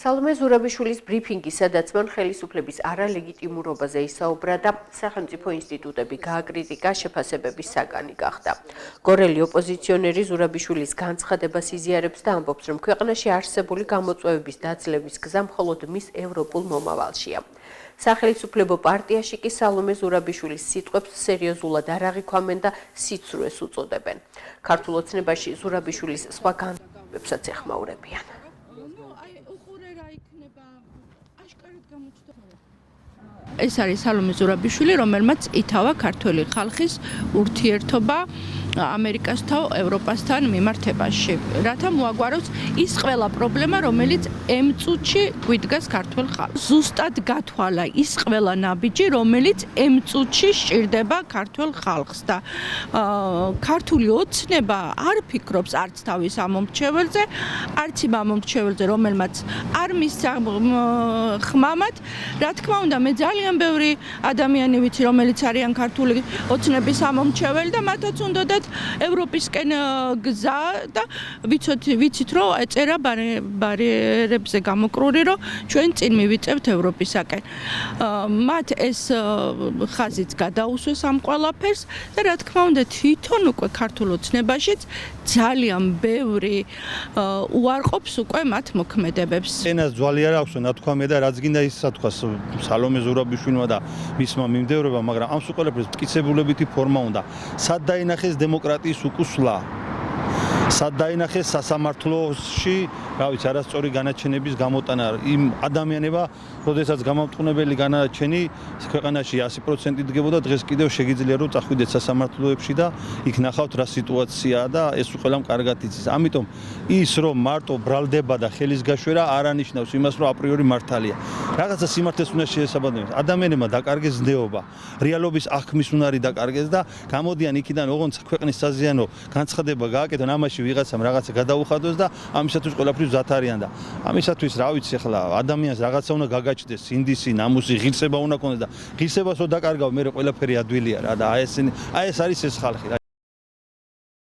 სალომე ზურაბიშვილის ბრიფინგი, სადაც მან ხელისუფლების არალეგიტიმურობაზე ისაუბრა და სახელმწიფო ინსტიტუტები გააკრიტიკა, შეფასებების საგანი გახდა. გორელი ოპოზიციონერი ზურაბიშვილის განცხადებას იზიარებს და ამბობს, რომ ქვეყანაში არსებული გამოწვევების დაძლევის გზა მხოლოდ მის ევროპულ მომავალშია. სახელმწიფო პარტიაში კი სალომე ზურაბიშვილის სიტყვებს სერიოზულად არ აღიქვამენ და სიცრუეს უწოდებენ. ქართულ ოცნებაში ზურაბიშვილის სხვა განცხადებებსაც ეხმაურებიან. ეს არის სალომე ზურაბიშვილი, რომელმაც ითავა ქართველი ხალხის ურთიერთობა ამერიკასთან, ევროპასთან მიმართებაში. რათა მოაგვაროს ის ყველა პრობლემა, რომელიც ემ წუთში გვიდგას ქართველ ხალხს. ზუსტად გათვალა ის ყველა ნაბიჯი, რომელიც ემ წუთში სჭირდება ქართველ ხალხს და ქართული ოცნება არ ფიქრობს არც თავის ამომრჩეველზე, არც იმ ამომრჩეველზე, რომელმაც არ მისცა ხმამად. რა თქმა უნდა, მე ძალიან ბევრი ადამიანი ვიცი, რომელიც არიან ქართული ოცნების ამომრჩეველი და მათაც უნდათ ევროპისკენ გზა და ვიცით, რომ ეწერა ბარიერებზე გამოკრული, რომ ჩვენ წინ მივიწევთ ევროპისაკენ. მათ ეს ხაზიც გადაუსვეს ამ ყველაფერს და რა თქმა უნდა, თვითონ უკვე ქართულ ოცნებაშიც ძალიან ბევრი უარყოფს უკვე მათ მოქმედებებს. ენას ძვალი არ აქვს, ნათქვამია და რაც გინდა ისა თქვა სალომე ზურაბიშვილმა და მისმა მიმდევრებამ, მაგრამ ამ ყველაფერს მტკიცებულებითი ფორმა უნდა. სად დაინახეს დემოკრატიის უკუსვლა? სად დაინახეს სასამართლოში, რა ვიცი, არასწორი განაჩენების გამოტანა იმ ადამიანება, როდესაც გამამტყუნებელი განაჩენი ქვეყანაში 100% დგებოდა, დღეს კიდევ შეგიძლია რომ წახვიდეთ სასამართლოებში და იქ ნახავთ რა სიტუაციაა და ეს ყველამ კარგად იცის. ამიტომ ის რომ მარტო ბრალდება და ხელის გაშვერა არ ანიშნავს იმას, რომ აპრიორი მართალია. რაღაცა სიმართლეს უნდა შეესაბამებოს. ადამიანებმა დაკარგეს ზნეობა, რეალობის აღქმის უნარი დაკარგეს და გამოდიან იქიდან, ოღონდ ქვეყნის საზიანო განცხადება გააკეთონ, ამაში ვიღაცამ რაღაცა გადაუხადოს და ამისათვის ყველაფრის მზად არიან და ამისათვის რა ვიცი, ახლა ადამიანს რაღაცა უნდა გაგაჩნდეს, სინდისი, ნამუსი, ღირსება უნდა ქონდეს და ღირსებას რო დაკარგავ, მე ყველაფერი ადვილია რა და აი ეს არის ეს ხალხი.